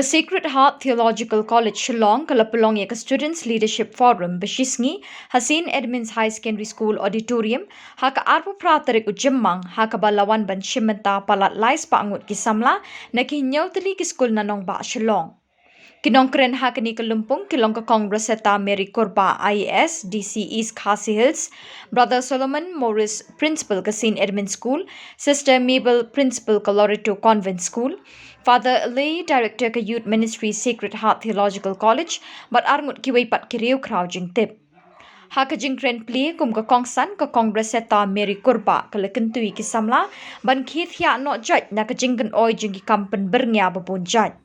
Sacred Heart Theological College Shillong kalapulong ya Students Leadership Forum beshisngi Hasin Edmonds High Secondary School Auditorium haka arpu pratarik ujemmang haka balawan ban shimenta palat lais pa angut ki Samla na ki nyautali ki school nanong ba Shillong. Kinongkren hakani kalumpung kilong ka Congress eta Mary Korba IAS DC East Khasi Hills, Brother Solomon Morris Principal ka St. Edmund School, Sister Mabel Principal ka Loreto Convent School, Father Lay Director ka Youth Ministry Sacred Heart Theological College, but arngut kiway pat kiriw kraujing tip. Haka jingkren pli kum ka kongsan ka Congress eta Mary Korba ka lekentui ki Samla ban khith ya no judge na ka jingkan oi jing ki kampen berngya babun judge.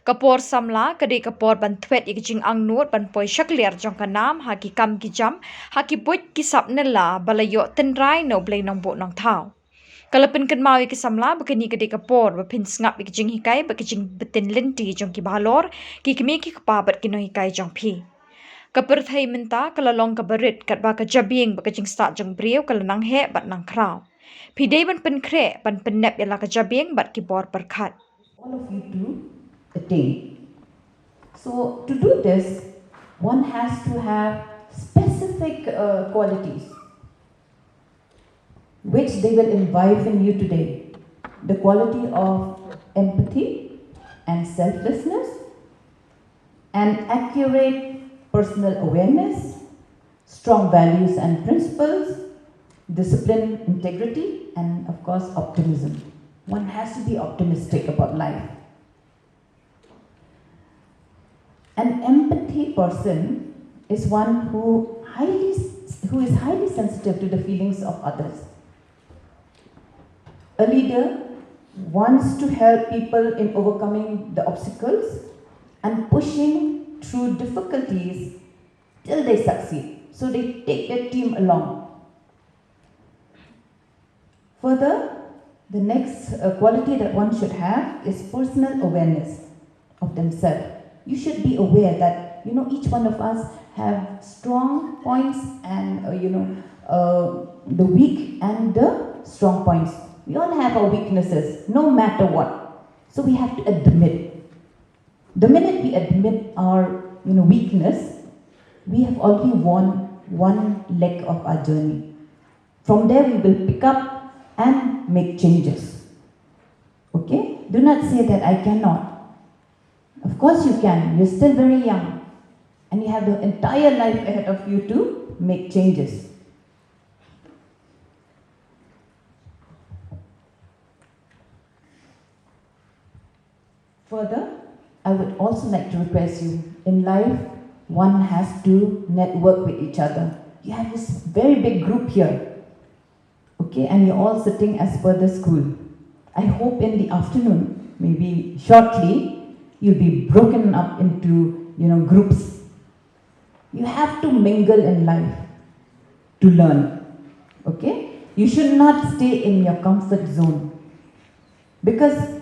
Kapor Samla kadai kapor ban thwet ik jing ang nuot ban poi shakler jong ka nam haki kam ki jam haki boit ki sap nela balayo tenrai no blay nong bo nong thau. Kalapin kan mau ik Samla bakani kadai kapor ba pin ngap ik jing hikai ba ki jing betin linti jong ki balor ki kemi ki kapabat ki no hikai jong pi. Kaperthai minta kalalong ka barit kat ba ka jabing ba ka jing start jong brieu kalanang he bat nang kraw. Pidai ban pen kre ban pen nep yala ka jabing bat ki bor perkat. All of you do attain. So to do this, one has to have specific qualities which they will imbibe in you today. The quality of empathy and selflessness, and accurate personal awareness, strong values and principles, discipline, integrity, and of course optimism. One has to be optimistic about life. An empathy person is one who is highly sensitive to the feelings of others. A leader wants to help people in overcoming the obstacles and pushing through difficulties till they succeed. So they take their team along. Further, the next quality that one should have is personal awareness of themselves. You should be aware that each one of us have strong points and the weak and the strong points. We all have our weaknesses, no matter what. So we have to admit. The minute we admit our weakness, we have already won one leg of our journey. From there we will pick up and make changes. Okay? Do not say that I cannot. Of course you can. You're still very young. And you have the entire life ahead of you to make changes. Further, I would also like to request you, in life, one has to network with each other. You have this very big group here. Okay, and you're all sitting as per the school. I hope in the afternoon, maybe shortly, you'll be broken up into, groups. You have to mingle in life to learn. Okay? You should not stay in your comfort zone. Because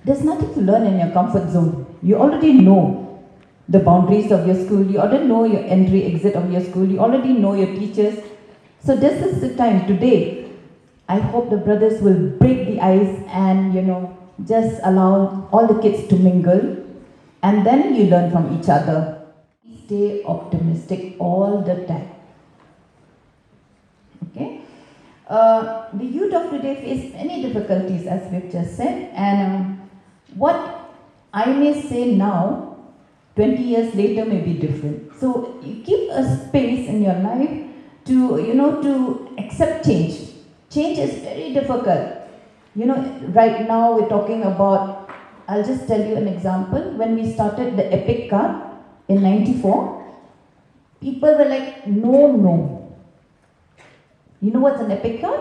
there's nothing to learn in your comfort zone. You already know the boundaries of your school. You already know your entry, exit of your school. You already know your teachers. So this is the time today. I hope the brothers will break the ice and, just allow all the kids to mingle, and then you learn from each other. Stay optimistic all the time. Okay? The youth of today face many difficulties, as we've just said, and what I may say now, 20 years later may be different. So you keep a space in your life to, to accept change. Change is very difficult. Right now we're talking about, I'll just tell you an example. When we started the Epic card in 94, people were like, no. You know what's an Epic card?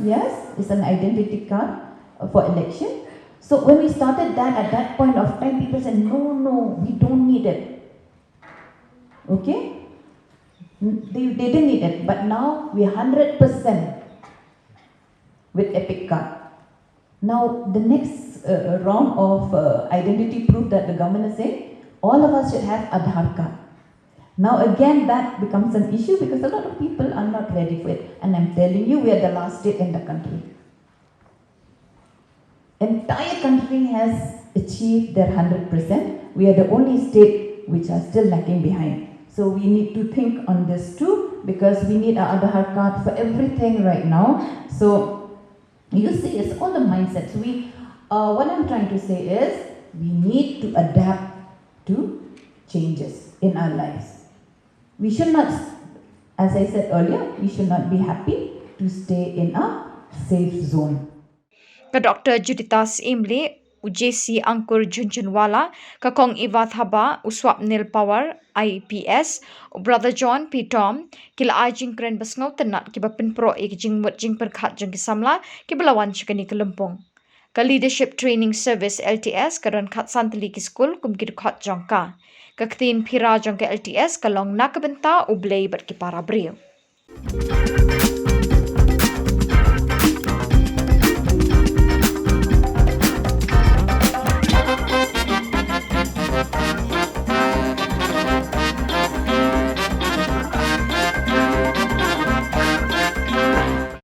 Yes, it's an identity card for election. So when we started that, at that point of time, people said, no, we don't need it. Okay? They didn't need it, but now we're 100% with Epic card. Now the next round of identity proof that the government is saying, all of us should have Aadhaar card. Now again that becomes an issue because a lot of people are not ready for it. And I'm telling you, we are the last state in the country. Entire country has achieved their 100%. We are the only state which are still lagging behind. So we need to think on this too, because we need our Aadhaar card for everything right now. So you see, it's all the mindsets. What I'm trying to say is, we need to adapt to changes in our lives. We should not, as I said earlier, we should not be happy to stay in a safe zone. Ka Dr. Juditas Imli, UJC Angkur Junjunwala, ka Kong Iva Thaba, Uswap Nil Power, IPS, Brother John P. Tom, kila ajing kren basngau tenat kiba pinpro ik jingwat jing perkhat jang ki Samla, kiba lawan chikani kelempong. Ka Leadership Training Service LTS, ka ran khat santali ki school, kum ki dukhat jang ka. Ka ktin pira jang ka LTS, ka long nakabenta ublay bat ki para brio.